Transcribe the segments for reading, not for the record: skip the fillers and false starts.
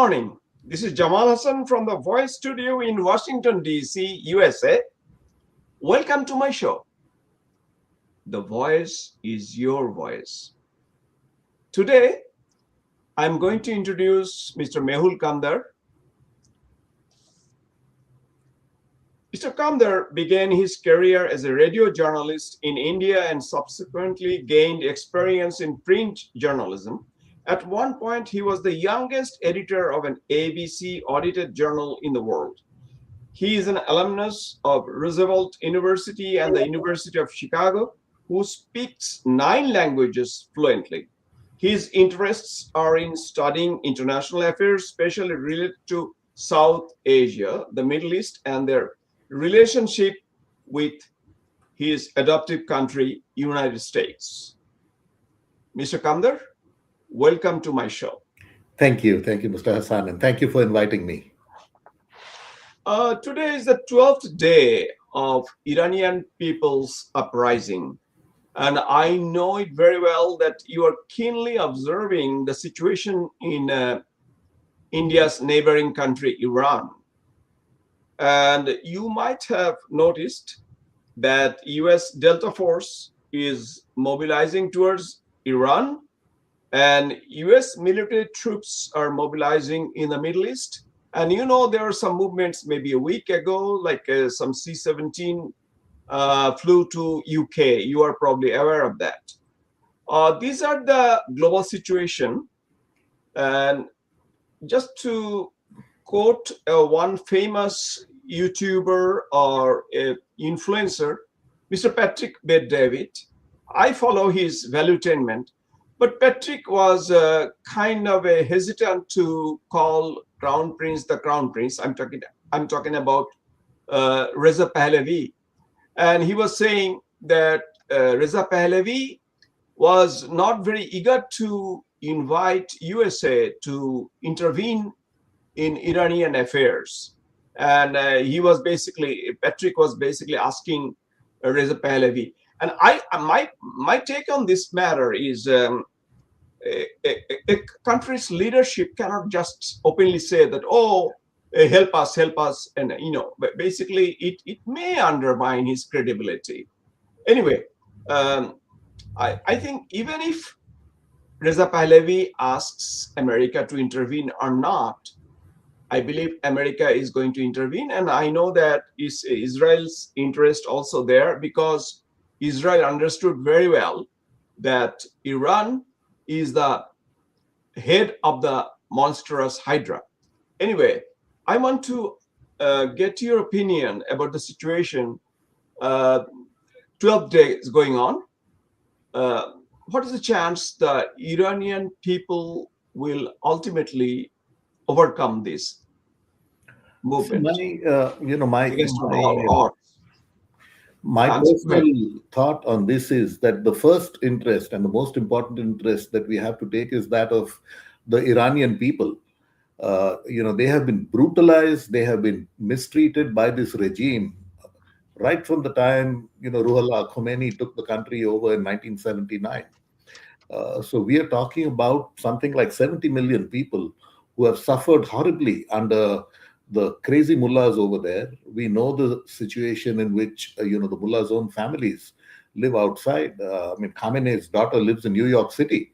morning. This is Jamal Hassan from the Voice Studio in Washington, D.C., USA. Welcome to my show. The voice is your voice. Today, I'm going to introduce Mr. Mehul Kamdar. Mr. Kamdar began his career as a radio journalist in India and subsequently gained experience in print journalism. At one point, he was the youngest editor of an ABC audited journal in the world. He is an alumnus of Roosevelt University and the University of Chicago, who speaks 9 languages fluently. His interests are in studying international affairs, especially related to South Asia, the Middle East, and their relationship with his adoptive country, United States. Mr. Kamdar, welcome to my show. Thank you, Mr. Hassan, and thank you for inviting me. Today is the 12th day of Iranian people's uprising, and I know it very well that you are keenly observing the situation in India's neighboring country, Iran. And you might have noticed that U.S. Delta Force is mobilizing towards Iran, and U.S. military troops are mobilizing in the Middle East. And you know, there are some movements maybe a week ago, like some C-17 flew to UK. You are probably aware of that. These are the global situation. And just to quote one famous YouTuber or influencer, Mr. Patrick Bet-David, I follow his valuetainment. But Patrick was kind of a hesitant to call Crown Prince the Crown Prince. I'm talking about Reza Pahlavi, and he was saying that Reza Pahlavi was not very eager to invite USA to intervene in Iranian affairs, and Patrick was basically asking Reza Pahlavi. And my take on this matter is a country's leadership cannot just openly say that, oh, help us, and but basically it may undermine his credibility. Anyway, I think even if Reza Pahlavi asks America to intervene or not, I believe America is going to intervene, and I know that is Israel's interest also there, because Israel understood very well that Iran is the head of the monstrous Hydra. Anyway, I want to get your opinion about the situation. 12 days going on. What is the chance the Iranian people will ultimately overcome this movement? My personal thought on this is that the first interest and the most important interest that we have to take is that of the Iranian people. They have been brutalized, they have been mistreated by this regime right from the time, Ruhollah Khomeini took the country over in 1979. So we are talking about something like 70 million people who have suffered horribly under the crazy mullahs over there. We know the situation in which, the mullahs' own families live outside. Khamenei's daughter lives in New York City,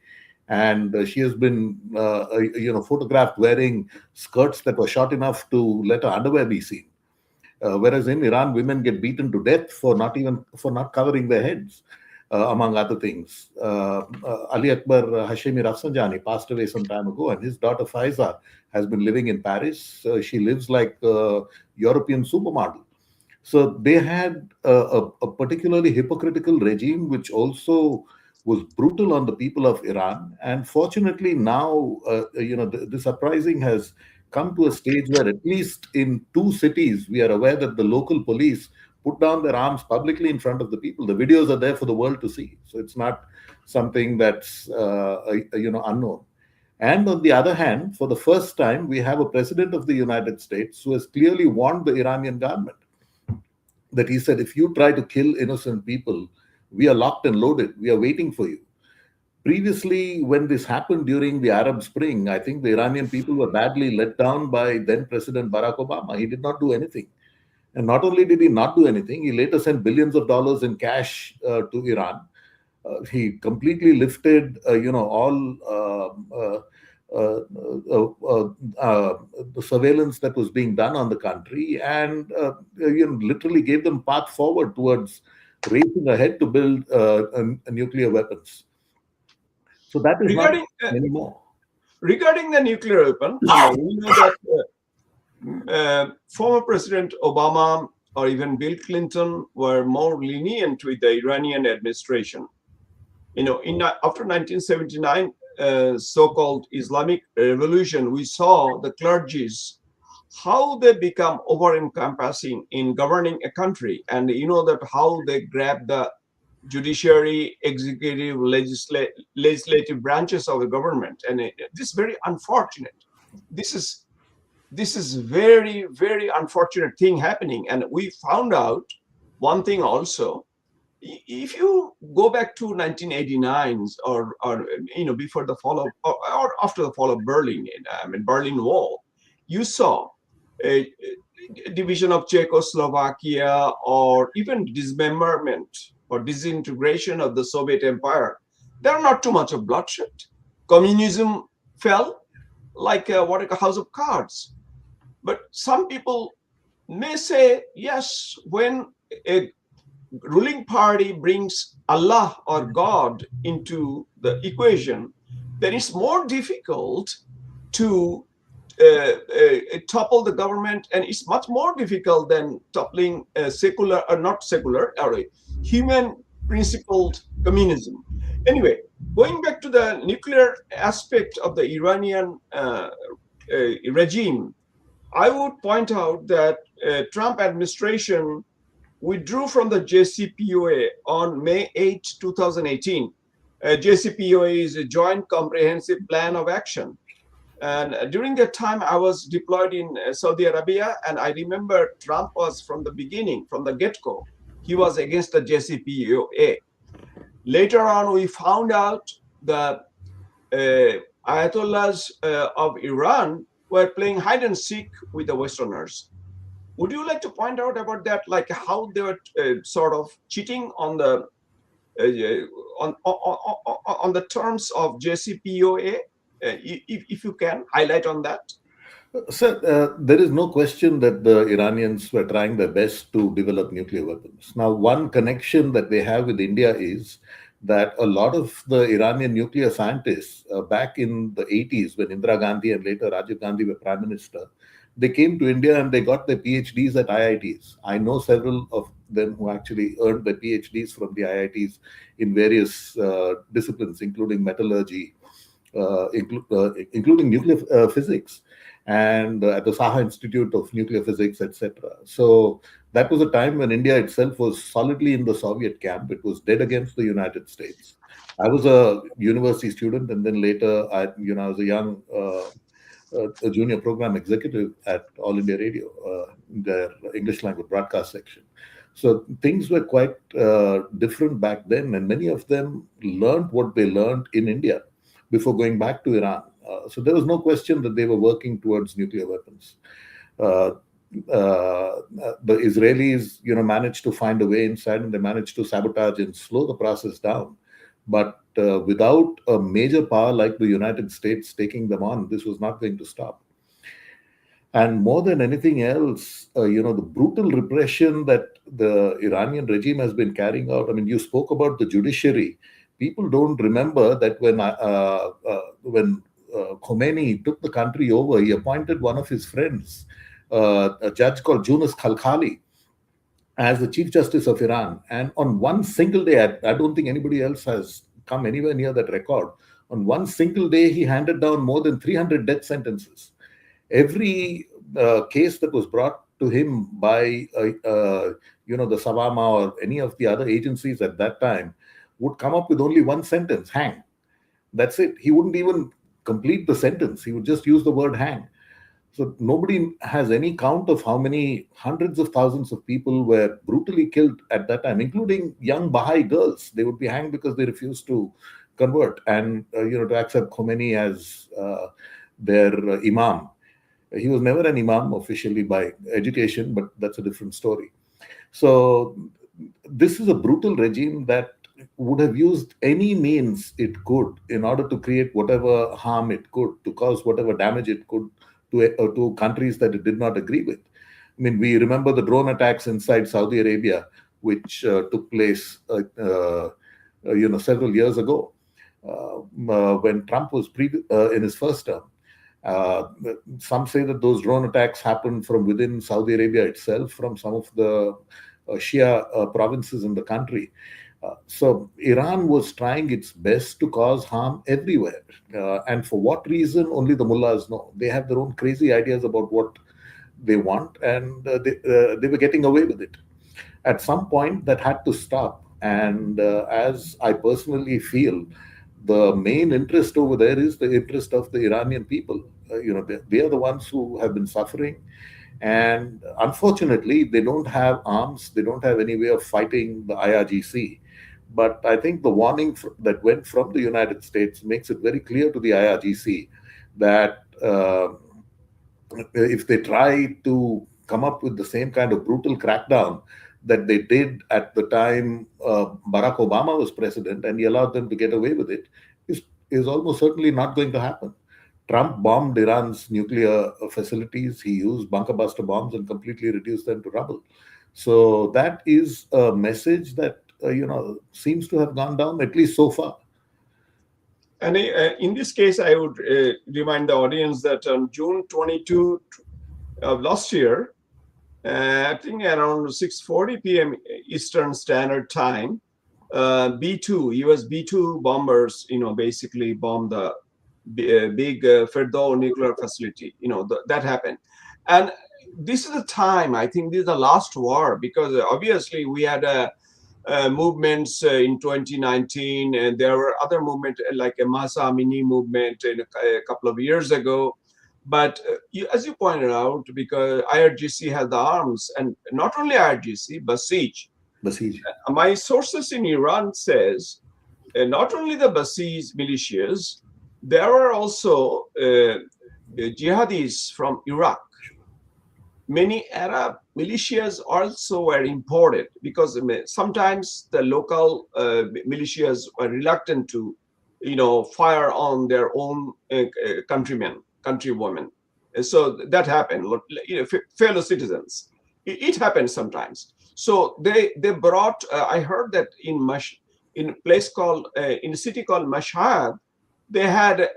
and she has been, photographed wearing skirts that were short enough to let her underwear be seen. Whereas in Iran, women get beaten to death for not covering their heads, among other things. Ali Akbar Hashemi Rafsanjani passed away some time ago, and his daughter Faiza has been living in Paris. She lives like a European supermodel. So they had a particularly hypocritical regime, which also was brutal on the people of Iran. And fortunately now, this uprising has come to a stage where at least in 2 cities, we are aware that the local police put down their arms publicly in front of the people. The videos are there for the world to see. So it's not something that's, unknown. And on the other hand, for the first time, we have a president of the United States who has clearly warned the Iranian government that he said, if you try to kill innocent people, we are locked and loaded. We are waiting for you. Previously, when this happened during the Arab Spring, I think the Iranian people were badly let down by then President Barack Obama. He did not do anything. And not only did he not do anything, he later sent billions of dollars in cash to Iran. He completely lifted, all uh, the surveillance that was being done on the country, and literally gave them path forward towards racing ahead to build nuclear weapons. So that is not Regarding anymore. regarding the nuclear weapon, we know that former President Obama or even Bill Clinton were more lenient with the Iranian administration. After 1979, so-called Islamic Revolution, we saw the clergies how they become over-encompassing in governing a country, and you know that how they grab the judiciary, executive, legislative branches of the government, and this is very unfortunate. This is this is very, very unfortunate thing happening, and we found out one thing also. If you go back to 1989 or before the fall of or after the fall of Berlin, Berlin Wall, you saw a division of Czechoslovakia or even dismemberment or disintegration of the Soviet Empire. There are not too much of bloodshed. Communism fell like what a house of cards. But some people may say, yes, when a ruling party brings Allah or God into the equation, then it's more difficult to topple the government, and it's much more difficult than toppling secular or not secular or a human principled communism. Anyway, going back to the nuclear aspect of the Iranian regime, I would point out that Trump administration withdrew from the JCPOA on May 8, 2018. JCPOA is a Joint Comprehensive Plan of Action. And during that time, I was deployed in Saudi Arabia, and I remember Trump was from the beginning, from the get-go, he was against the JCPOA. Later on, we found out that Ayatollahs of Iran were playing hide and seek with the Westerners. Would you like to point out about that, like how they were sort of cheating on the on the terms of JCPOA? If you can highlight on that. Sir, there is no question that the Iranians were trying their best to develop nuclear weapons. Now, one connection that they have with India is that a lot of the Iranian nuclear scientists back in the 80s, when Indira Gandhi and later Rajiv Gandhi were prime minister, they came to India and they got their PhDs at IITs. I know several of them who actually earned their PhDs from the IITs in various disciplines, including metallurgy, including nuclear physics, and at the Saha Institute of Nuclear Physics, etc. So that was a time when India itself was solidly in the Soviet camp. It was dead against the United States. I was a university student, and then later, I was a young a junior program executive at All India Radio, their English language broadcast section. So things were quite different back then, and many of them learned what they learned in India before going back to Iran. So there was no question that they were working towards nuclear weapons. The Israelis, managed to find a way inside, and they managed to sabotage and slow the process down. But without a major power like the United States taking them on, this was not going to stop. And more than anything else, the brutal repression that the Iranian regime has been carrying out. I mean, you spoke about the judiciary. People don't remember that when Khomeini took the country over, he appointed one of his friends, a judge called Yunus Khalkhali, as the Chief Justice of Iran. And on one single day, I don't think anybody else has come anywhere near that record. On one single day, he handed down more than 300 death sentences. Every case that was brought to him by, the Savama or any of the other agencies at that time would come up with only one sentence: hang. That's it. He wouldn't even complete the sentence. He would just use the word hang. So nobody has any count of how many hundreds of thousands of people were brutally killed at that time, including young Baha'i girls. They would be hanged because they refused to convert and to accept Khomeini as their imam. He was never an imam officially by education, but that's a different story. So this is a brutal regime that would have used any means it could in order to create whatever harm it could, to cause whatever damage it could to countries that it did not agree with. I mean, we remember the drone attacks inside Saudi Arabia, which took place, several years ago, when Trump was in his first term. Uh, some say that those drone attacks happened from within Saudi Arabia itself, from some of the Shia provinces in the country. So Iran was trying its best to cause harm everywhere. And for what reason, only the mullahs know. They have their own crazy ideas about what they want, and they were getting away with it. At some point, that had to stop. And as I personally feel, the main interest over there is the interest of the Iranian people. They are the ones who have been suffering, and unfortunately, they don't have arms. They don't have any way of fighting the IRGC. But I think the warning that went from the United States makes it very clear to the IRGC that if they try to come up with the same kind of brutal crackdown that they did at the time Barack Obama was president, and he allowed them to get away with it, is almost certainly not going to happen. Trump bombed Iran's nuclear facilities. He used bunker buster bombs and completely reduced them to rubble. So that is a message that seems to have gone down, at least so far. And in this case, I would remind the audience that on June 22 of last year, I think around 6:40 p.m. Eastern Standard Time, B-2 U.S. B-2 bombers, basically bombed the big Ferdo nuclear facility. That happened, and this is the time. I think this is the last war, because obviously we had movements in 2019, and there were other movements like a Masa Amini movement a couple of years ago. But as you pointed out, because IRGC has the arms, and not only IRGC, Basij. My sources in Iran says not only the Basij militias, there are also jihadis from Iraq. Many Arab militias also were imported, because sometimes the local militias were reluctant to, fire on their own countrymen, countrywomen. So that happened, fellow citizens. It happens sometimes. So they brought. I heard that in a place called in a city called Mashhad, they had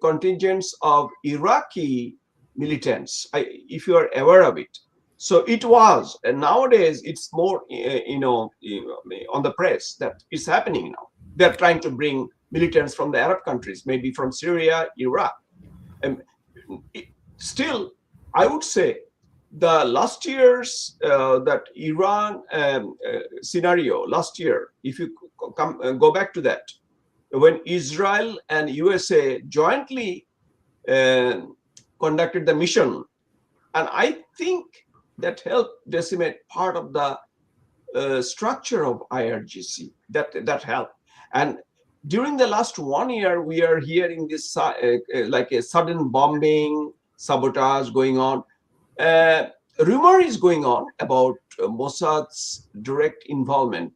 contingents of Iraqi militants, if you are aware of it. So it was, and nowadays it's more, on the press that it's happening now. They're trying to bring militants from the Arab countries, maybe from Syria, Iraq. And still, I would say the last year's that Iran scenario last year, if you go back to that, when Israel and USA jointly conducted the mission, and I think that helped decimate part of the structure of IRGC. That helped. And during the last 1 year, we are hearing this like a sudden bombing, sabotage going on. Rumor is going on about Mossad's direct involvement.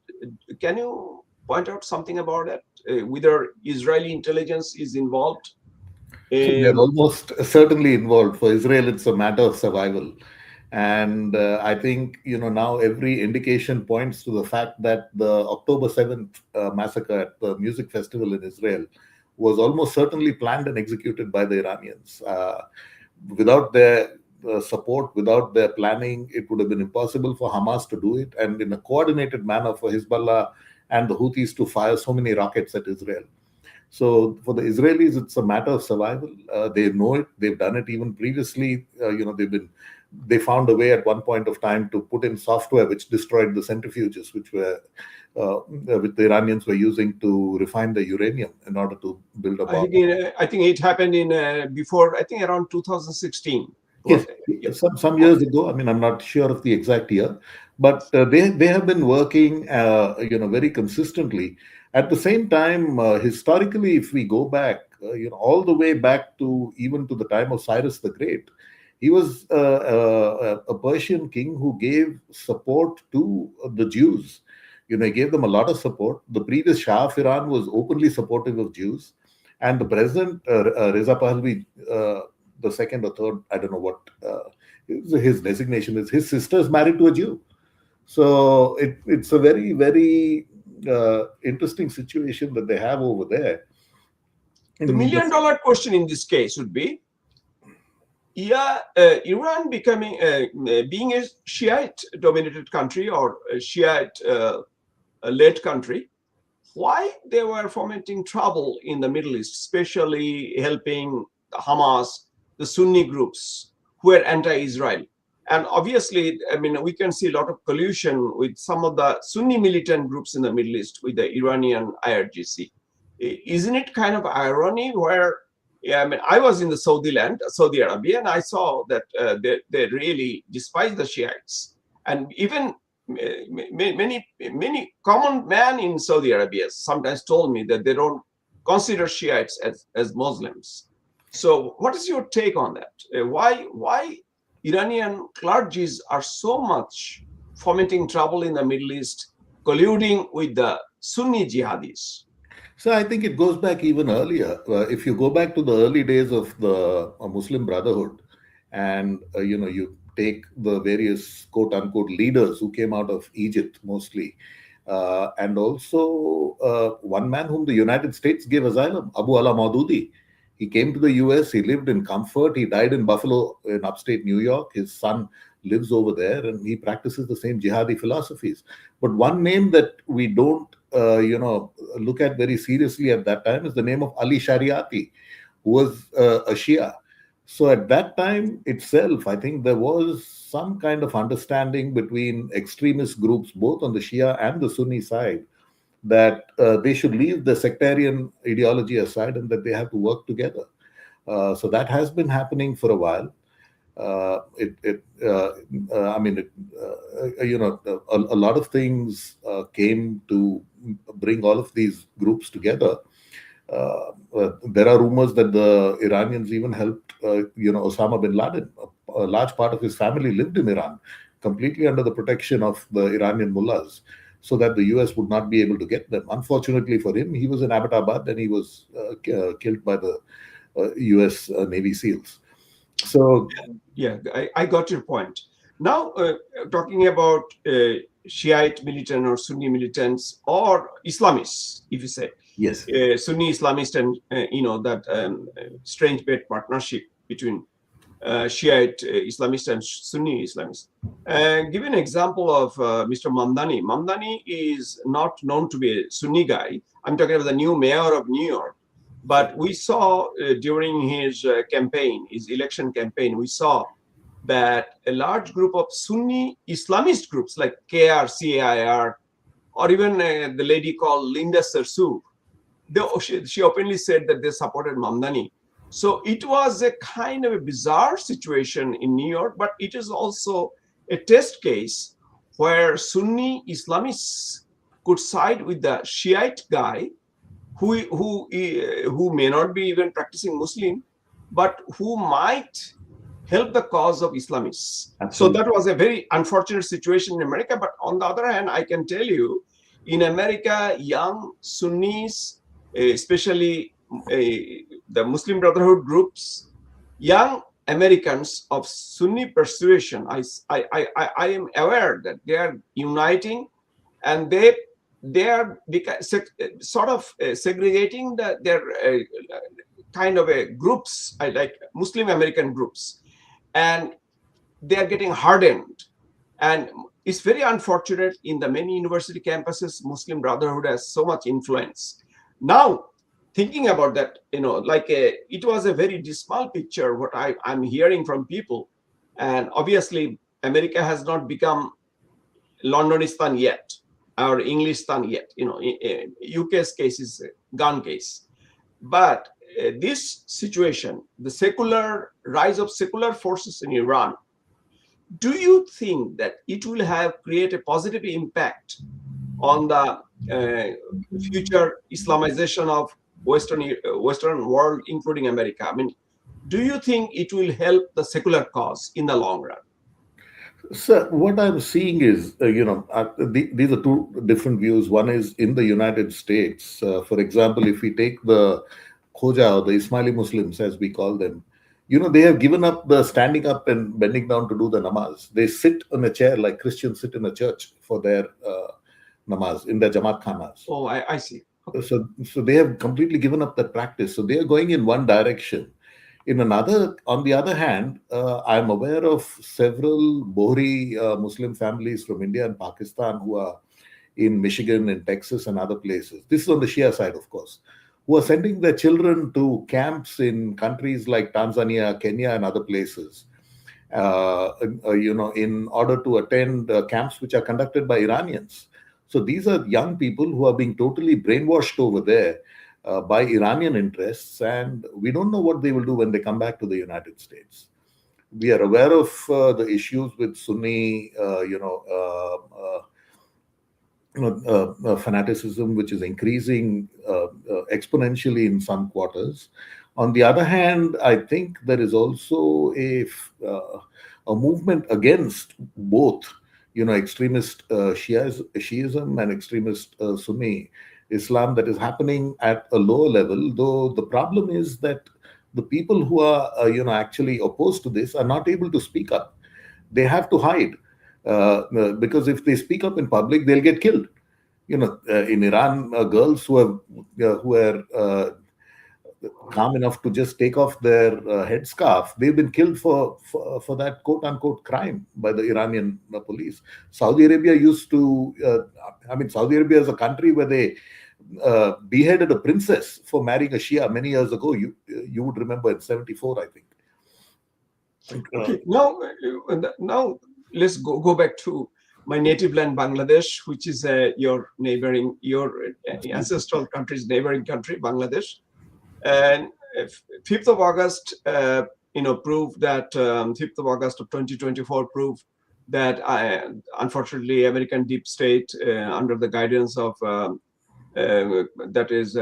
Can you point out something about that? Whether Israeli intelligence is involved? They're almost certainly involved. For Israel, it's a matter of survival. And I think, now every indication points to the fact that the October 7th massacre at the music festival in Israel was almost certainly planned and executed by the Iranians. Without their support, without their planning, it would have been impossible for Hamas to do it, and in a coordinated manner for Hezbollah and the Houthis to fire so many rockets at Israel. So for the Israelis, it's a matter of survival. They know it. They've done it even previously. They found a way at one point of time to put in software which destroyed the centrifuges, which the Iranians were using to refine the uranium in order to build a bomb. I think it happened in before, I think around 2016. What? Yes, Yeah. some Oh, years ago. I mean, I'm not sure of the exact year, but they have been working, very consistently. At the same time, historically, if we go back, all the way back to even to the time of Cyrus the Great, he was a Persian king who gave support to the Jews. He gave them a lot of support. The previous Shah of Iran was openly supportive of Jews, and the present Reza Pahlavi, the second or third, I don't know what his designation is. His sister is married to a Jew, so it's a very very interesting situation that they have over there. the In million this, dollar question in this case would be, yeah, Iran becoming being a Shiite dominated country or a Shiite led country, why they were fomenting trouble in the Middle East, especially helping the Hamas, the Sunni groups who were anti-Israel. And obviously, I mean, we can see a lot of collusion with some of the Sunni militant groups in the Middle East with the Iranian IRGC. Isn't it kind of irony where, yeah, I mean, I was in the Saudi land, Saudi Arabia, and I saw that they really despise the Shiites. And even many common man in Saudi Arabia sometimes told me that they don't consider Shiites as Muslims. So, what is your take on that? Why Iranian clergies are so much fomenting trouble in the Middle East, colluding with the Sunni jihadis? so I think it goes back even earlier. If you go back to the early days of the Muslim Brotherhood, and you take the various quote unquote leaders who came out of Egypt mostly, and also one man whom the United States gave asylum, Abu Ala Maududi. He came to the US, he lived in comfort, he died in Buffalo in upstate New York. His son lives over there and he practices the same jihadi philosophies. But one name that we don't look at very seriously at that time is the name of Ali Shariati, who was a Shia. So at that time itself, I think there was some kind of understanding between extremist groups, both on the Shia and the Sunni side, that they should leave the sectarian ideology aside and that they have to work together. So that has been happening for a while. I mean, a lot of things came to bring all of these groups together. There are rumors that the Iranians even helped, Osama bin Laden. A large part of his family lived in Iran, completely under the protection of the Iranian mullahs, so that the US would not be able to get them. Unfortunately for him, he was in Abbottabad and he was killed by the US Navy SEALs. So, Yeah, I got your point. Now, talking about Shiite militant or Sunni militants or Islamists, if you say, yes. Sunni Islamist and that strange bed partnership between Shiite Islamist and Sunni Islamist. Give an example of Mr. Mamdani. Mamdani is not known to be a Sunni guy. I'm talking about the new mayor of New York. But we saw during his campaign, his election campaign, we saw that a large group of Sunni Islamist groups like KR, or even the lady called Linda Sarsour, she openly said that they supported Mamdani. So it was a kind of a bizarre situation in New York, but it is also a test case where Sunni Islamists could side with the Shiite guy who may not be even practicing Muslim, but who might help the cause of Islamists. So Absolutely. that was a very unfortunate situation in America. But on the other hand, I can tell you, in America, young Sunnis, especially the Muslim Brotherhood groups, young Americans of Sunni persuasion, I am aware that they are uniting and they are sort of segregating their kind of a groups, like Muslim American groups, and they are getting hardened. And it's very unfortunate in the many university campuses, Muslim Brotherhood has so much influence. Now, thinking about that, it was a very dismal picture, what I'm hearing from people. And obviously, America has not become Londonistan yet, or Englistan yet. UK's case is a gun case. But this situation, the secular rise of secular forces in Iran, do you think that it will have create a positive impact on the future Islamization of Western world, including America? I mean, do you think it will help the secular cause in the long run? So what I'm seeing is, these are two different views. One is in the United States. For example, if we take the Khoja or the Ismaili Muslims, as we call them, they have given up the standing up and bending down to do the namaz. They sit on a chair like Christians sit in a church for their namaz in their Jamaat khanas. Oh, I see. Okay. So they have completely given up that practice. So they are going in one direction. On the other hand, I'm aware of several Bohri Muslim families from India and Pakistan who are in Michigan, in Texas, and other places. This is on the Shia side, of course, who are sending their children to camps in countries like Tanzania, Kenya, and other places. In order to attend camps which are conducted by Iranians. So these are young people who are being totally brainwashed over there by Iranian interests, and we don't know what they will do when they come back to the United States. We are aware of the issues with Sunni, fanaticism, which is increasing exponentially in some quarters. On the other hand, I think there is also a movement against both, extremist Shiism and extremist Sunni Islam that is happening at a lower level. Though the problem is that the people who are, actually opposed to this are not able to speak up. They have to hide because if they speak up in public, they'll get killed. In Iran, girls who are calm enough to just take off their headscarf, they've been killed for that quote unquote crime by the Iranian police. Saudi Arabia Saudi Arabia is a country where they beheaded a princess for marrying a Shia many years ago. You would remember in 74, I think. Okay, now let's go back to my native land, Bangladesh, which is your ancestral country's neighboring country, Bangladesh. And 5th of August, proved that 5th of August of 2024 proved that unfortunately American deep state under the guidance of that is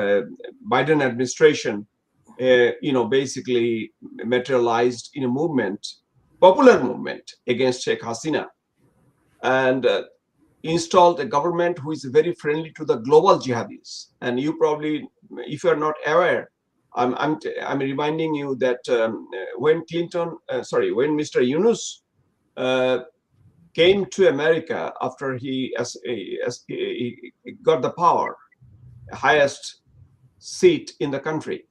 Biden administration, basically materialized in a movement, popular movement against Sheikh Hasina, and installed a government who is very friendly to the global jihadis. And you probably, if you are not aware, I'm reminding you that when Mr. Yunus came to America after he got the power, highest seat in the country,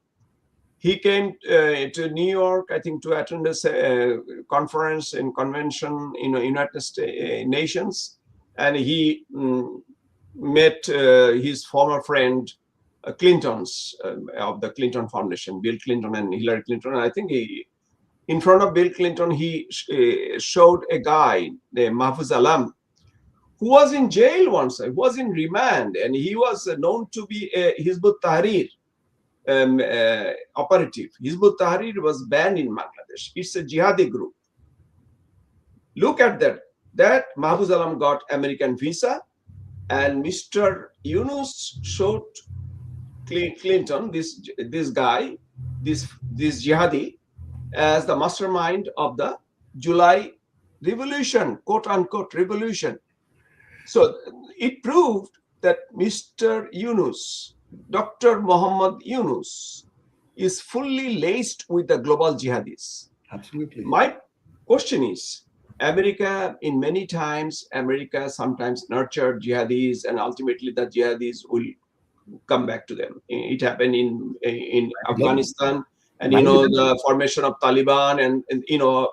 he came to New York, I think, to attend a conference and convention in United Nations, and he met his former friend Clintons of the Clinton Foundation, Bill Clinton and Hillary Clinton. And I think in front of Bill Clinton, he showed a guy named Mahfouz Alam, who was in jail once, he was in remand, and he was known to be a Hizb ut-Tahrir operative. Hizb ut-Tahrir was banned in Bangladesh. It's a jihadi group. Look at that Mahfouz Alam got American visa, and Mr. Yunus showed Clinton, this guy, this jihadi, as the mastermind of the July revolution, quote unquote revolution. So it proved that Mr. Yunus, Dr. Muhammad Yunus, is fully laced with the global jihadis. Absolutely. My question is, America sometimes nurtured jihadis, and ultimately the jihadis will come back to them. It happened in Afghanistan, and the formation of Taliban, and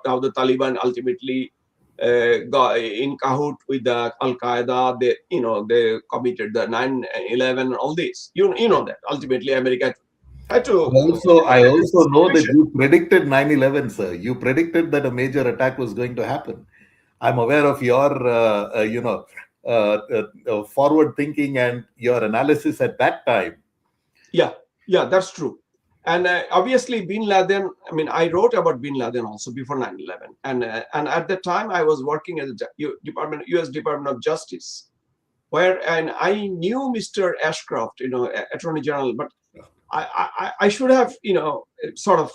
how the Taliban ultimately got in cahoot with the Al Qaeda. They committed the 9/11, all this. You know that ultimately America had to. I also know that you predicted 9/11, sir. You predicted that a major attack was going to happen. I'm aware of your forward thinking and your analysis at that time. Yeah, that's true. And obviously, Bin Laden, I mean, I wrote about Bin Laden also before 9/11. And at that time, I was working at the U.S. Department of Justice, where, and I knew Mr. Ashcroft, Attorney General, but I should have, sort of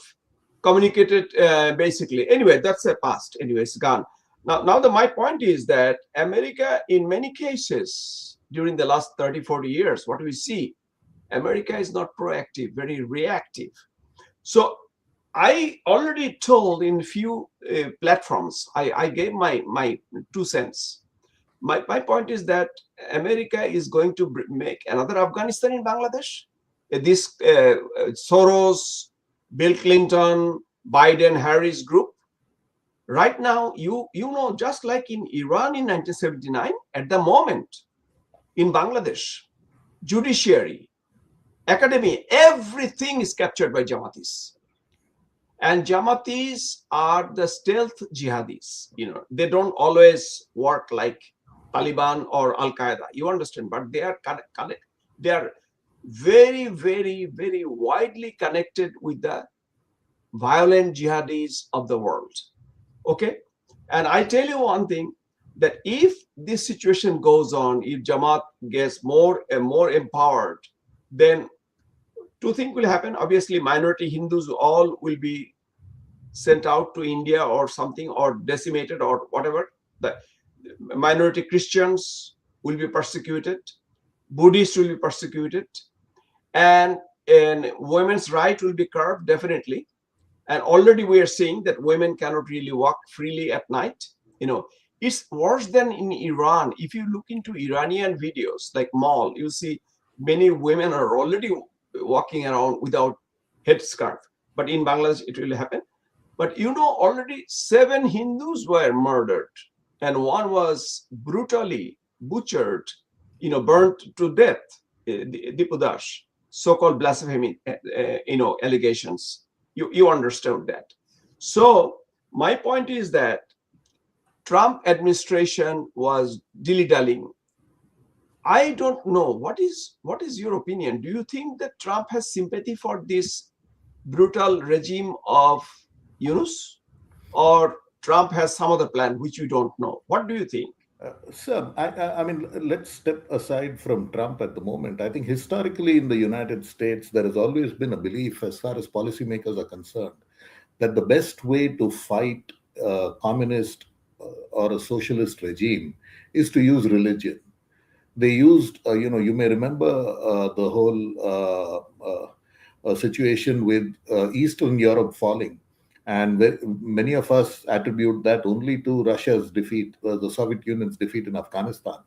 communicated basically. Anyway, that's a past. Anyway, it's gone. Now my point is that America, in many cases, during the last 30, 40 years, what we see, America is not proactive, very reactive. So I already told in few platforms, I gave my 2 cents. My point is that America is going to make another Afghanistan in Bangladesh. This Soros, Bill Clinton, Biden, Harris group. Right now, just like in Iran in 1979, at the moment, in Bangladesh, judiciary, academy, everything is captured by Jamatis. And Jamatis are the stealth jihadis. They don't always work like Taliban or Al Qaeda. You understand? But they are very, very, very widely connected with the violent jihadis of the world. Okay? And I tell you one thing, that if this situation goes on, if Jamaat gets more and more empowered, then two things will happen. Obviously, minority Hindus all will be sent out to India or something, or decimated or whatever. The minority Christians will be persecuted. Buddhists will be persecuted. And women's right will be curbed, definitely. And already we are seeing that women cannot really walk freely at night. It's worse than in Iran. If you look into Iranian videos, like mall, you see many women are already walking around without headscarf. But in Bangladesh, it will happen. But already 7 Hindus were murdered, and one was brutally butchered, burnt to death. Dipudash, so-called blasphemy, allegations. You understand that. So my point is that Trump administration was dilly-dallying. I don't know. What is your opinion? Do you think that Trump has sympathy for this brutal regime of Yunus, or Trump has some other plan which we don't know? What do you think? So, I mean, let's step aside from Trump at the moment. I think historically in the United States, there has always been a belief, as far as policymakers are concerned, that the best way to fight a communist or a socialist regime is to use religion. They used, you may remember the whole situation with Eastern Europe falling. And many of us attribute that only to Russia's defeat, the Soviet Union's defeat in Afghanistan.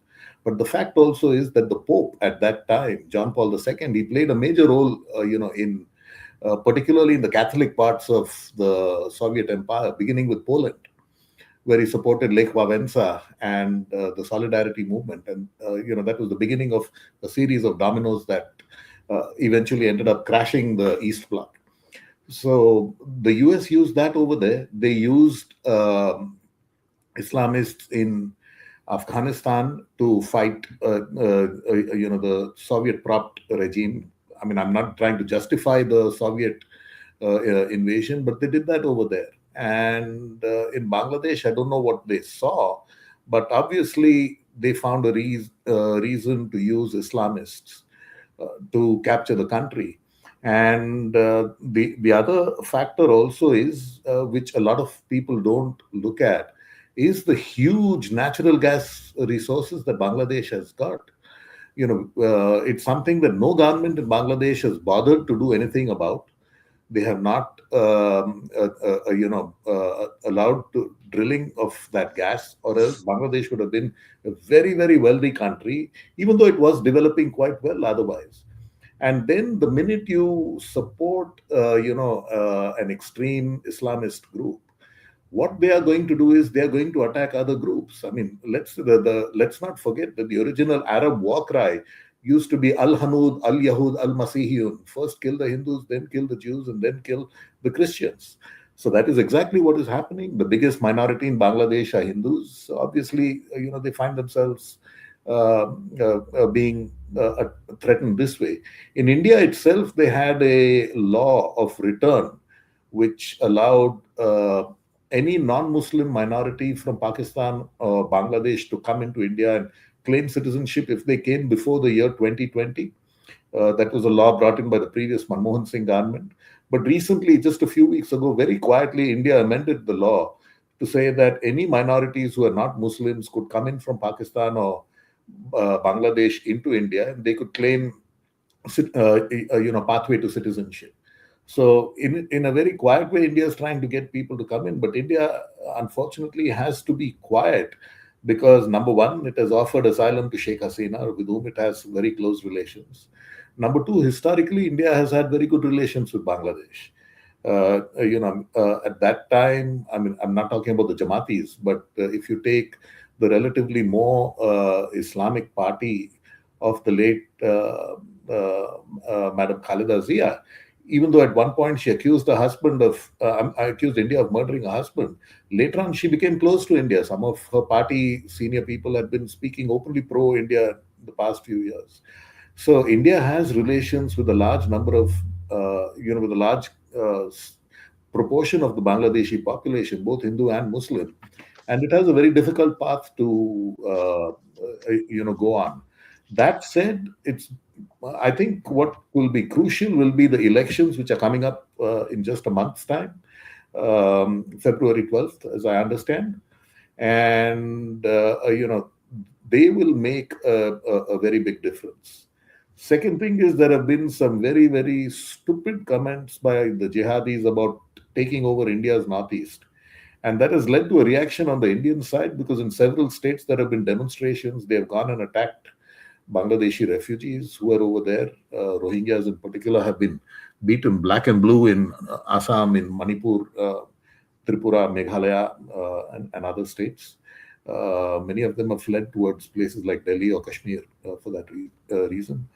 But the fact also is that the Pope at that time, John Paul II, he played a major role, in particularly in the Catholic parts of the Soviet Empire, beginning with Poland, where he supported Lech Wałęsa and the Solidarity movement. And, that was the beginning of a series of dominoes that eventually ended up crashing the East Bloc. So the US used that over there. They used Islamists in Afghanistan to fight, the Soviet-propped regime. I mean, I'm not trying to justify the Soviet invasion, but they did that over there. And in Bangladesh, I don't know what they saw, but obviously they found a reason to use Islamists to capture the country. And the other factor also is, which a lot of people don't look at, is the huge natural gas resources that Bangladesh has got. It's something that no government in Bangladesh has bothered to do anything about. They have not, allowed to drilling of that gas, or else Bangladesh would have been a very, very wealthy country, even though it was developing quite well otherwise. And then the minute you support, an extreme Islamist group, what they are going to do is they are going to attack other groups. I mean, let's not forget that the original Arab war cry used to be Al Hanud, Al Yahud, Al Masihiyun. First kill the Hindus, then kill the Jews, and then kill the Christians. So that is exactly what is happening. The biggest minority in Bangladesh are Hindus. So obviously, they find themselves being threatened this way. In India itself, they had a law of return which allowed any non-Muslim minority from Pakistan or Bangladesh to come into India and claim citizenship if they came before the year 2020. That was a law brought in by the previous Manmohan Singh government. But recently, just a few weeks ago, very quietly, India amended the law to say that any minorities who are not Muslims could come in from Pakistan or Bangladesh into India, and they could claim, pathway to citizenship. So, in a very quiet way, India is trying to get people to come in, but India, unfortunately, has to be quiet because number one, it has offered asylum to Sheikh Hasina, with whom it has very close relations. Number two, historically, India has had very good relations with Bangladesh. At that time, I mean, I'm not talking about the Jamatis, but if you take the relatively more Islamic party of the late Madam Khalida Zia, even though at one point she accused her husband of, accused India of murdering her husband, later on she became close to India. Some of her party senior people had been speaking openly pro India the past few years. So India has relations with a large number of, with a large proportion of the Bangladeshi population, both Hindu and Muslim, and it has a very difficult path to, go on. That said, I think what will be crucial will be the elections, which are coming up in just a month's time, February 12th, as I understand, and they will make a very big difference. Second thing is there have been some very, very stupid comments by the jihadis about taking over India's northeast. And that has led to a reaction on the Indian side because in several states there have been demonstrations. They have gone and attacked Bangladeshi refugees who are over there. Rohingyas in particular have been beaten black and blue in Assam, in Manipur, Tripura, Meghalaya, and other states. Many of them have fled towards places like Delhi or Kashmir for that reason.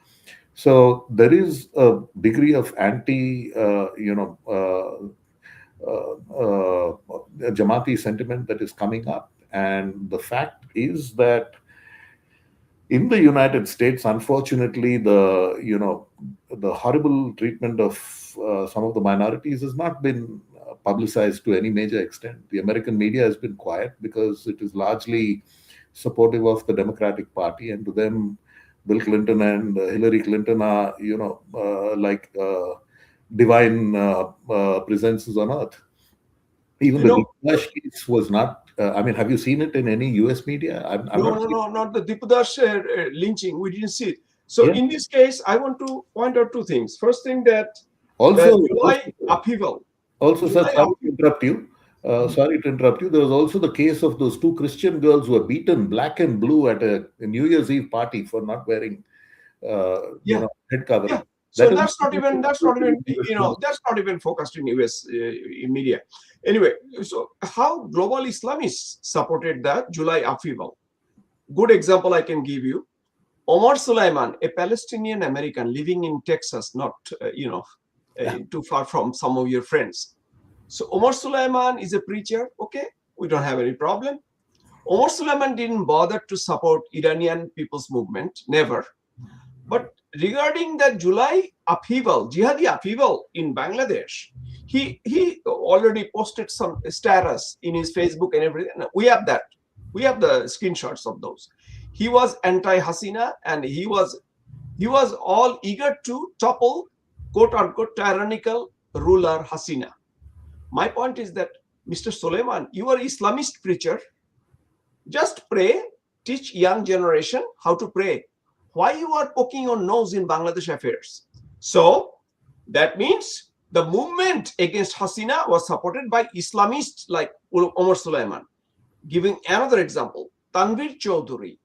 So there is a degree of Jamati sentiment that is coming up, and the fact is that in the United States, unfortunately, the horrible treatment of some of the minorities has not been publicized to any major extent. The American media has been quiet because it is largely supportive of the Democratic Party, and to them, Bill Clinton and Hillary Clinton are, like divine presences on earth. Even the Deepash case was not. I mean, have you seen it in any U.S. media? Not the Deepash lynching. We didn't see it. So in this case, I want to point out two things. First thing that also July upheaval. Also, sir, sorry to interrupt you. Sorry to interrupt you. There was also the case of those two Christian girls who were beaten black and blue at a New Year's Eve party for not wearing, head covering. Yeah. So that's not even focused in US in media. Anyway, so how global Islamists supported the July upheaval? Good example I can give you. Omar Sulaiman, a Palestinian American living in Texas, not too far from some of your friends. So Omar Sulaiman is a preacher. Okay, we don't have any problem. Omar Sulaiman didn't bother to support Iranian People's Movement, never. But regarding the July upheaval, jihadi upheaval in Bangladesh, he already posted some status in his Facebook and everything. We have that. We have the screenshots of those. He was anti-Hasina, and he was all eager to topple, quote unquote, tyrannical ruler Hasina. My point is that, Mr. Suleiman, you are Islamist preacher. Just pray, teach young generation how to pray. Why you are poking your nose in Bangladesh affairs? So that means the movement against Hasina was supported by Islamists like Omar Sulaiman. Giving another example, Tanvir Chaudhuri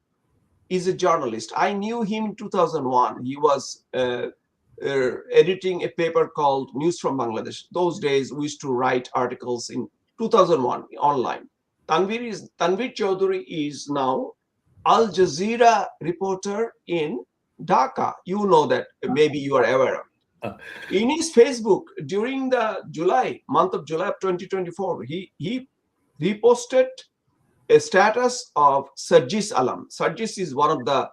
is a journalist. I knew him in 2001. He was editing a paper called News from Bangladesh. Those days we used to write articles in 2001 online. Tanvir Chaudhuri is now Al Jazeera reporter in Dhaka. You know that, maybe you are aware of. In his Facebook during the month of July of 2024, he reposted a status of Sarjis Alam. Sarjis is one of the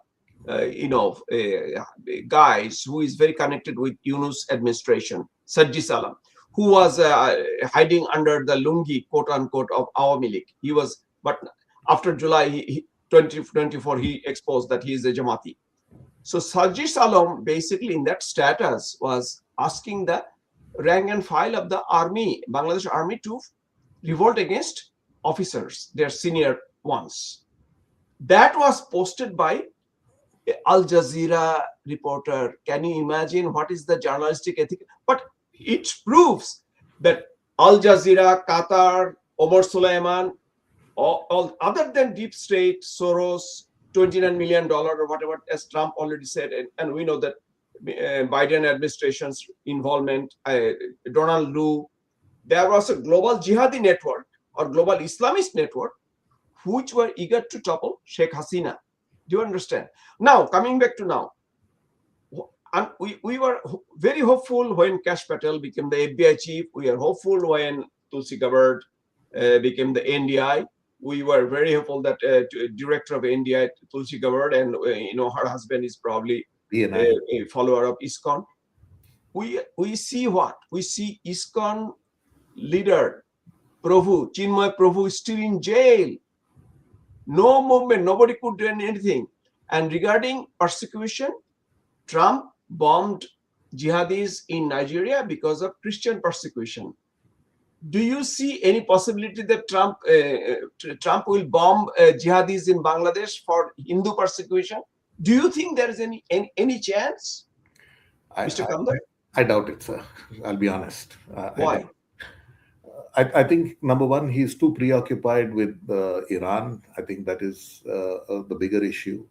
guys who is very connected with Yunus administration. Sarjis Alam, who was hiding under the lungi, quote unquote, of Awami League. He was, but after July 2024, he exposed that he is a Jamati. So Sarjis Alam basically in that status was asking the rank and file of the army, Bangladesh army, to revolt against officers, their senior ones. That was posted by Al Jazeera reporter. Can you imagine what is the journalistic ethic? But it proves that Al Jazeera, Qatar, Omar Suleiman, all other than deep state, Soros, $29 million or whatever, as Trump already said, and we know that Biden administration's involvement, Donald Lu, there was a global jihadi network or global Islamist network which were eager to topple Sheikh Hasina. Do you understand? Now, coming back to now, and we were very hopeful when Kash Patel became the FBI chief. We are hopeful when Tulsi Gabbard became the NDI. We were very hopeful that director of NDI, Tulsi Gabbard, and her husband is probably a follower of ISKCON. We see what? We see ISKCON leader, Prabhu, Chinmay Prabhu, is still in jail. No movement, nobody could do anything. And regarding persecution, Trump bombed jihadis in Nigeria because of Christian persecution. Do you see any possibility that Trump will bomb jihadis in Bangladesh for Hindu persecution? Do you think there is any chance, Mr. Kamdar? I doubt it, sir. I'll be honest. Why? I think number one, he's too preoccupied with Iran. I think that is the bigger issue.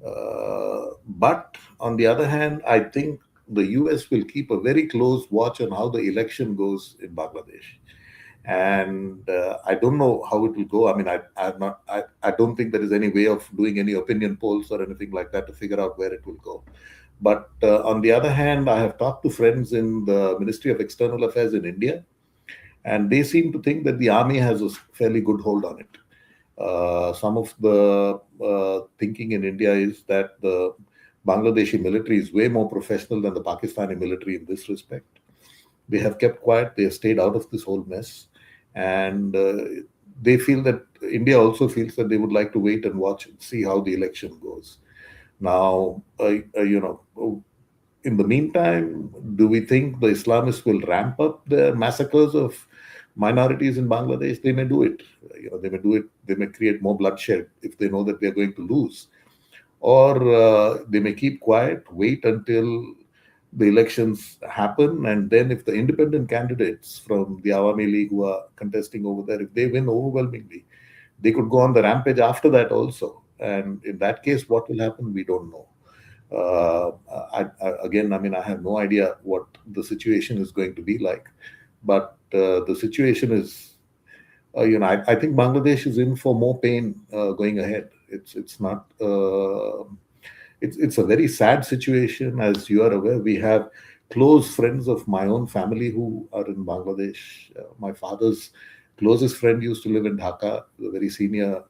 But on the other hand, I think the US will keep a very close watch on how the election goes in Bangladesh. And I don't know how it will go. I mean, I don't think there is any way of doing any opinion polls or anything like that to figure out where it will go. But on the other hand, I have talked to friends in the Ministry of External Affairs in India, and they seem to think that the army has a fairly good hold on it. Some of the thinking in India is that the Bangladeshi military is way more professional than the Pakistani military in this respect. They have kept quiet. They have stayed out of this whole mess. And they feel that India also feels that they would like to wait and watch and see how the election goes. Now, in the meantime, do we think the Islamists will ramp up their massacres of minorities in Bangladesh? They may do it. They may do it. They may create more bloodshed if they know that they're going to lose. Or they may keep quiet, wait until the elections happen, and then if the independent candidates from the Awami League who are contesting over there, if they win overwhelmingly, they could go on the rampage after that also. And in that case, what will happen, we don't know. I have no idea what the situation is going to be like. But the situation is, I think Bangladesh is in for more pain going ahead. It's not. It's a very sad situation, as you are aware. We have close friends of my own family who are in Bangladesh. My father's closest friend used to live in Dhaka, a very senior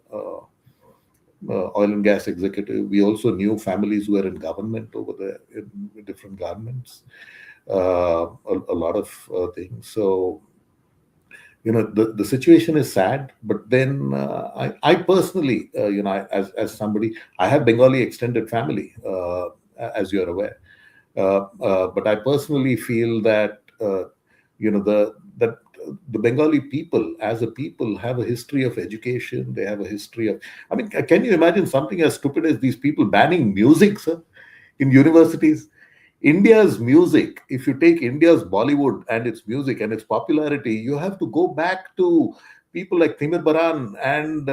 oil and gas executive. We also knew families who were in government over there in different governments. A lot of things. So, the situation is sad. But then I personally, as somebody, I have Bengali extended family, as you are aware. But I personally feel that the Bengali people, as a people, have a history of education. They have a history of. I mean, can you imagine something as stupid as these people banning music, sir, in universities? India's music, if you take India's Bollywood and its music and its popularity, you have to go back to people like Timur Baran and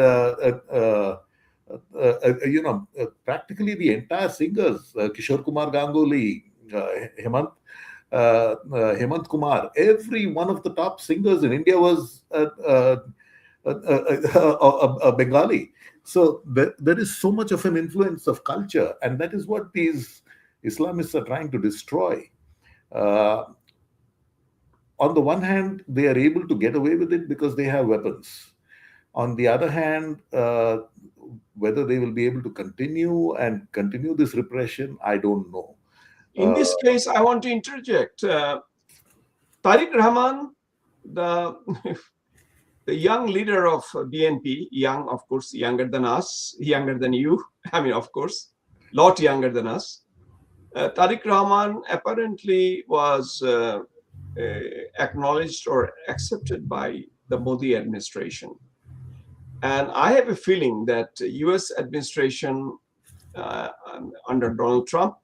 practically the entire singers, Kishore Kumar Ganguly, Hemant Kumar. Every one of the top singers in India was a Bengali. So there is so much of an influence of culture, and that is what these Islamists are trying to destroy. On the one hand, they are able to get away with it because they have weapons. On the other hand, whether they will be able to continue this repression, I don't know. In this case, I want to interject. Tariq Rahman, the the young leader of BNP, young, of course, younger than us, younger than you. I mean, of course, lot younger than us. Tariq Rahman apparently was acknowledged or accepted by the Modi administration. And I have a feeling that US administration under Donald Trump,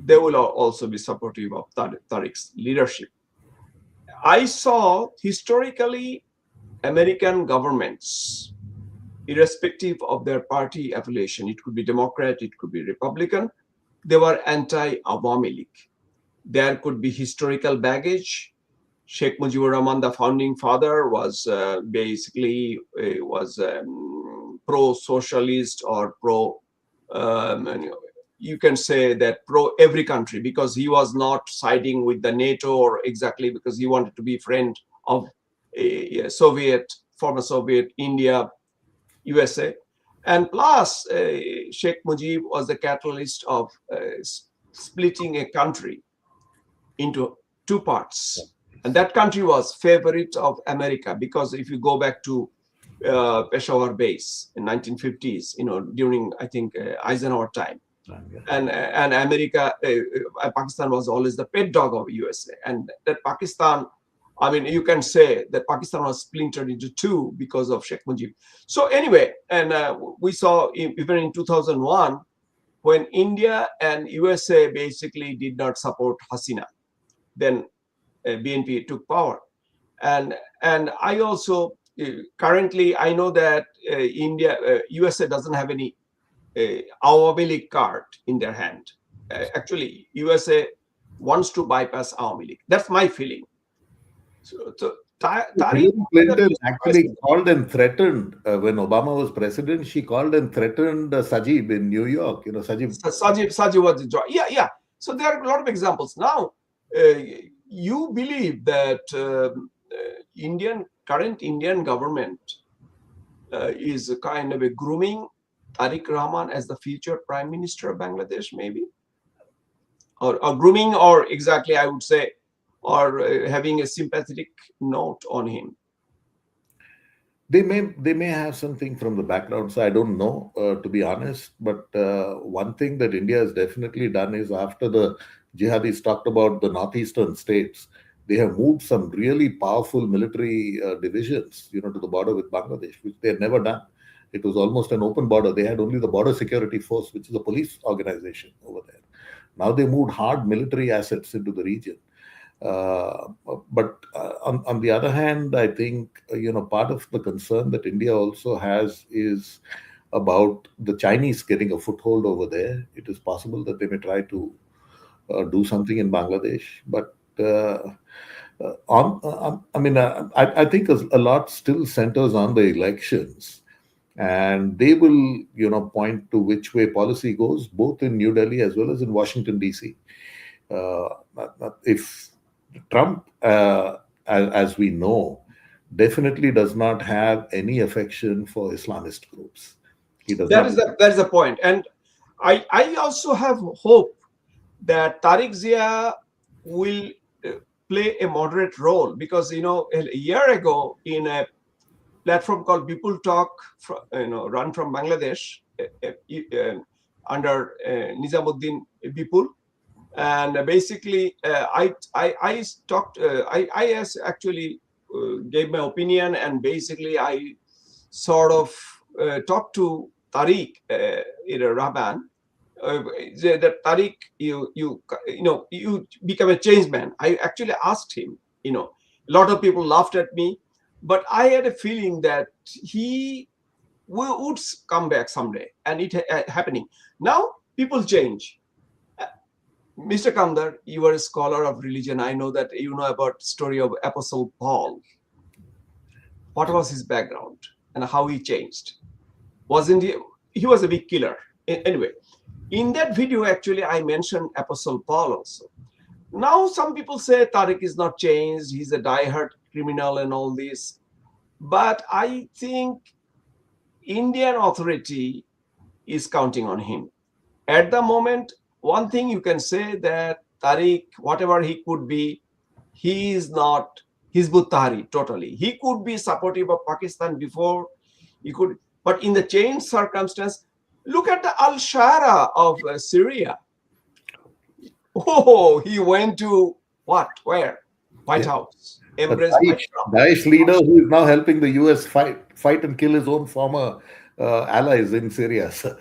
they will also be supportive of Tariq's leadership. I saw historically American governments, irrespective of their party affiliation, it could be Democrat, it could be Republican, they were anti-Awami League. There could be historical baggage. Sheikh Mujibur Rahman, the founding father, was basically pro-socialist or pro, you can say that pro every country, because he was not siding with the NATO or exactly because he wanted to be friend of Soviet, former Soviet, India, USA. And plus, Sheikh Mujib was the catalyst of splitting a country into two parts. And that country was favorite of America, because if you go back to Peshawar base in 1950s, during, I think, Eisenhower time, and America, Pakistan was always the pet dog of USA. And that Pakistan, I mean, you can say that Pakistan was splintered into two because of Sheikh Mujib. So anyway, and we saw even in 2001, when India and USA basically did not support Hasina, then BNP took power. And I also, currently, I know that USA doesn't have any Awami League card in their hand. Actually, USA wants to bypass Awami League. That's my feeling. So Tariq Clinton actually called and threatened when Obama was president. She called and threatened Sajib in New York. Sajib was the job. Yeah. So there are a lot of examples. Now, you believe that current Indian government is kind of a grooming Tariq Rahman as the future Prime Minister of Bangladesh, maybe, or grooming, or exactly, I would say, or having a sympathetic note on him. They may have something from the background, so I don't know, to be honest. But one thing that India has definitely done is, after the jihadis talked about the northeastern states, they have moved some really powerful military divisions, to the border with Bangladesh, which they had never done. It was almost an open border. They had only the Border Security Force, which is a police organization over there. Now they moved hard military assets into the region. But on the other hand, I think, part of the concern that India also has is about the Chinese getting a foothold over there. It is possible that they may try to do something in Bangladesh. But I think a lot still centers on the elections. And they will, point to which way policy goes, both in New Delhi as well as in Washington, D.C. If Trump, as we know, definitely does not have any affection for Islamist groups. He does that not. Is the point. And I also have hope that Tariq Zia will play a moderate role, because, a year ago, in a platform called People Talk, run from Bangladesh, under Nizamuddin Bipul. And basically, I actually gave my opinion, and basically I sort of talked to Tariq Rahman. That Tariq, you become a changed man. I actually asked him. A lot of people laughed at me, but I had a feeling that he would come back someday, and it happening. Now people change. Mr. Kamdar, you are a scholar of religion. I know that you know about the story of Apostle Paul. What was his background and how he changed? Wasn't he? He was a big killer. Anyway, in that video, actually, I mentioned Apostle Paul also. Now, some people say Tariq is not changed. He's a diehard criminal and all this. But I think Indian authority is counting on him. At the moment, one thing you can say that Tariq, whatever he could be, he is not Hizbut Tahrir totally. He could be supportive of Pakistan before, he could, but in the changed circumstance, look at the Al Shara of Syria. Oh, he went to what? Where? White Yeah. House, A embraced by Daesh, Trump. Daesh leader who is now helping the US fight and kill his own former allies in Syria. So,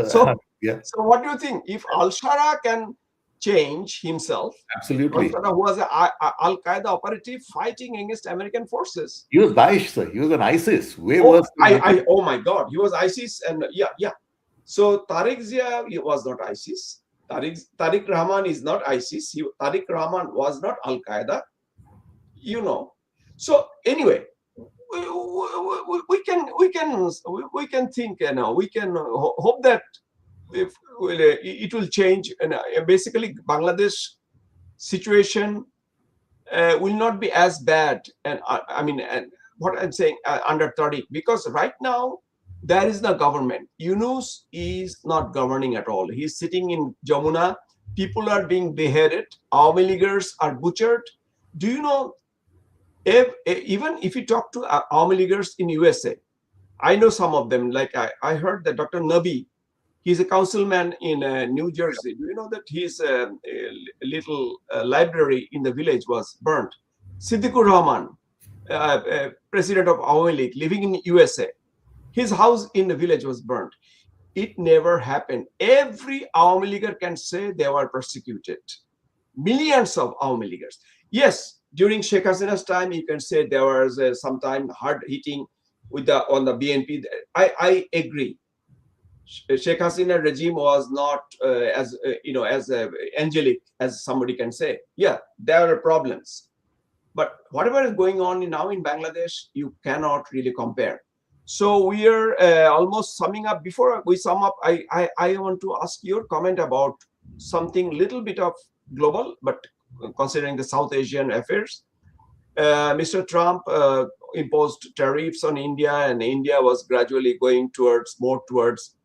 So, yeah, so what do you think? If Al Shara can change himself, Al absolutely. Shara was Al Qaeda operative fighting against American forces. He was Daesh, sir. He was an ISIS, way Oh, worse than what. oh my God, he was ISIS, and yeah, yeah. So Tariq Zia he was not ISIS. Tariq Rahman is not ISIS. Tariq Rahman was not Al Qaeda. You know. So anyway, we can think. We can hope that if it will change. And basically, Bangladesh situation will not be as bad. And I mean, and what I'm saying under 30, because right now there is no government. Yunus is not governing at all. He's sitting in Jamuna. People are being beheaded. Awami Leaguers are butchered. Do you know? Even if you talk to Awami Leaguers in USA, I know some of them. Like I heard that Dr. Nabi, he's a councilman in New Jersey. Do you know that his little library in the village was burnt? Siddiqur Rahman, president of Awami League, living in USA, his house in the village was burnt. It never happened. Every Awami Leaguer can say they were persecuted. Millions of Awami Leaguers. Yes, during Sheikh Hasina's time, you can say there was sometime hard hitting with on the BNP. I agree. Sheikh Hasina regime was not as as angelic as somebody can say. Yeah, there are problems, but whatever is going on now in Bangladesh, you cannot really compare. So we are almost summing up. Before we sum up, I want to ask your comment about something little bit of global, but considering the South Asian affairs. Mr. Trump imposed tariffs on India, and India was gradually going more towards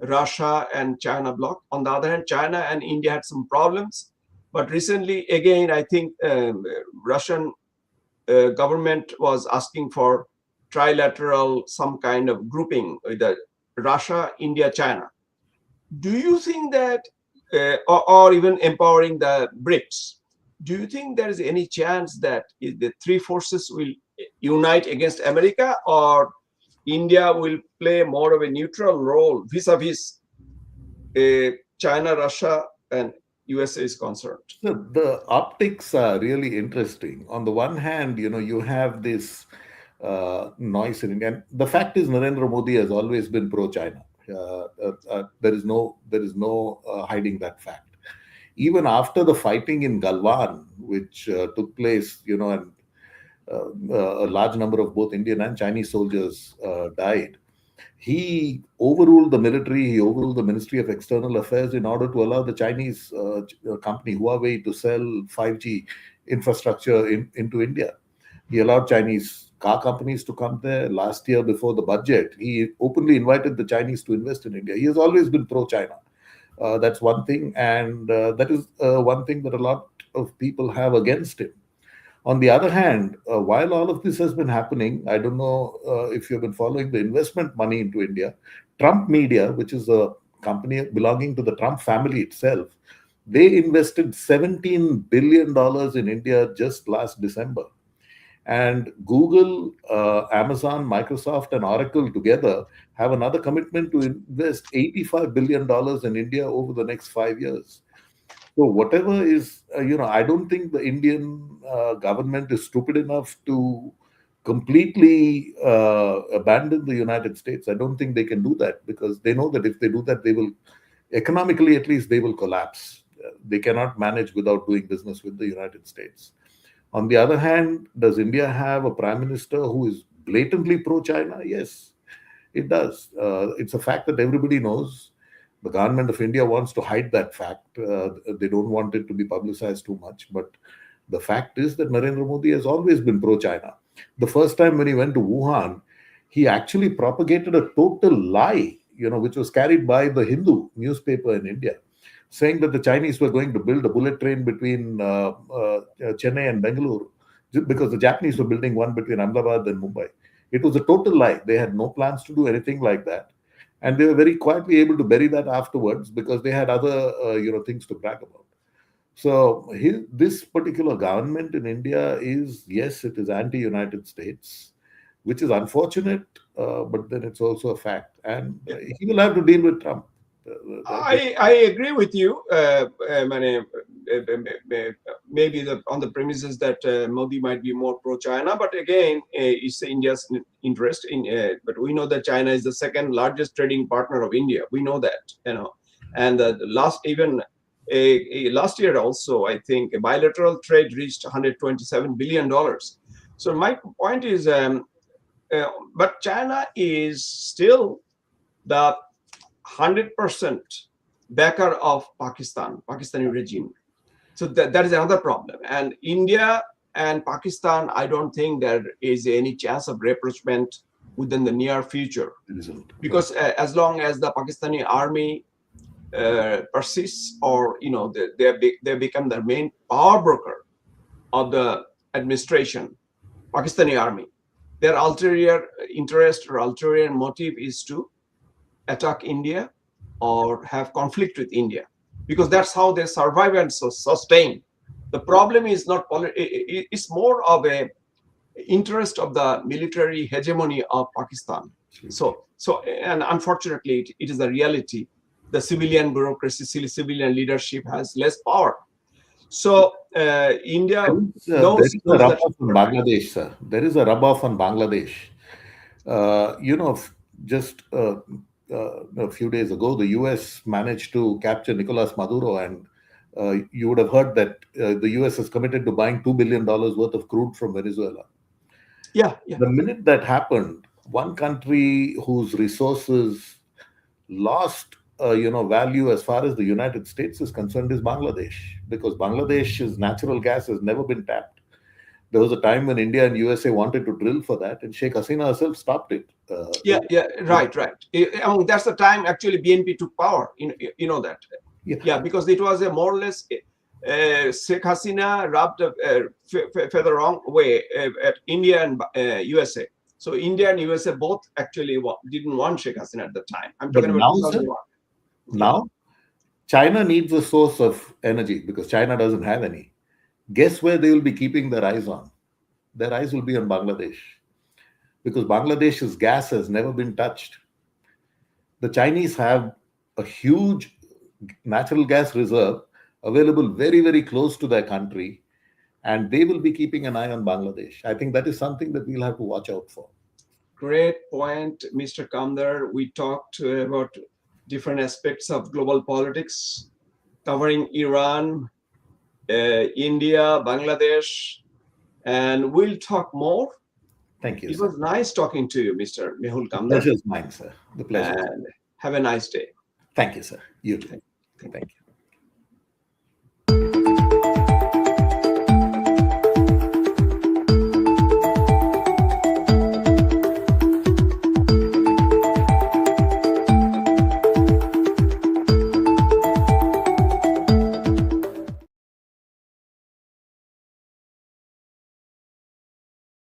Russia and China bloc. On the other hand, China and India had some problems. But recently, again, I think Russian government was asking for trilateral, some kind of grouping with Russia, India, China. Do you think that, or even empowering the BRICS, do you think there is any chance that the three forces will unite against America, or India will play more of a neutral role vis-a-vis China, Russia, and USA is concerned? So the optics are really interesting. On the one hand, you have this noise in India. And the fact is, Narendra Modi has always been pro-China. There is no hiding that fact. Even after the fighting in Galwan, which took place, and a large number of both Indian and Chinese soldiers died. He overruled the military, he overruled the Ministry of External Affairs in order to allow the Chinese company Huawei to sell 5G infrastructure into India. He allowed Chinese car companies to come there. Last year, before the budget, he openly invited the Chinese to invest in India. He has always been pro-China. That's one thing, and that is one thing that a lot of people have against him. On the other hand, while all of this has been happening, I don't know if you've been following the investment money into India. Trump Media, which is a company belonging to the Trump family itself, they invested $17 billion in India just last December. And Google, Amazon, Microsoft, and Oracle together have another commitment to invest $85 billion in India over the next 5 years. So whatever is, I don't think the Indian government is stupid enough to completely abandon the United States. I don't think they can do that, because they know that if they do that, they will, economically at least, they will collapse. They cannot manage without doing business with the United States. On the other hand, does India have a prime minister who is blatantly pro-China? Yes, it does. It's a fact that everybody knows. The government of India wants to hide that fact. They don't want it to be publicized too much. But the fact is that Narendra Modi has always been pro-China. The first time when he went to Wuhan, he actually propagated a total lie, which was carried by the Hindu newspaper in India, saying that the Chinese were going to build a bullet train between Chennai and Bengaluru, because the Japanese were building one between Ahmedabad and Mumbai. It was a total lie. They had no plans to do anything like that, and they were very quietly able to bury that afterwards because they had other things to brag about. So this particular government in India is, yes, it is anti-United States, which is unfortunate, but then it's also a fact, and he will have to deal with Trump. I agree with you. Maybe on the premises that Modi might be more pro-China, but again, it's India's interest in. But we know that China is the second largest trading partner of India. We know that, and last year also, I think bilateral trade reached $127 billion. So my point is, but China is still the 100% backer of Pakistani regime. So that is another problem. And India and Pakistan, I don't think there is any chance of rapprochement within the near future. Because as long as the Pakistani army persists, or they become the main power broker of the administration, Pakistani army, their ulterior interest or ulterior motive is to attack India or have conflict with India, because that's how they survive and sustain. The problem is not it's more of a interest of the military hegemony of Pakistan. So and unfortunately, it is a reality. The civilian bureaucracy, civilian leadership has less power. So India there is a rub-off on Bangladesh, sir. There is a rub-off on Bangladesh. Just a few days ago, the U.S. managed to capture Nicolas Maduro, and you would have heard that the U.S. is committed to buying $2 billion worth of crude from Venezuela. Yeah. The minute that happened, one country whose resources lost value as far as the United States is concerned is Bangladesh, because Bangladesh's natural gas has never been tapped. There was a time when India and USA wanted to drill for that, and Sheikh Hasina herself stopped it. Right. That's the time actually BNP took power. You know that. Yeah, because it was a more or less Sheikh Hasina rubbed the wrong way at India and USA. So India and USA both actually didn't want Sheikh Hasina at the time. I'm talking about 2001. Now, China needs a source of energy because China doesn't have any. Guess where they will be keeping their eyes on? Their eyes will be on Bangladesh, because Bangladesh's gas has never been touched. The Chinese have a huge natural gas reserve available very, very close to their country, and they will be keeping an eye on Bangladesh. I think that is something that we'll have to watch out for. Great point, Mr. Kamdar. We talked about different aspects of global politics, covering Iran, India, Bangladesh, and we'll talk more. Thank you. It was nice talking to you, Mr. Mehul Kamdar. The pleasure is mine, sir. The pleasure. And have a nice day. Thank you, sir. You too. Thank you.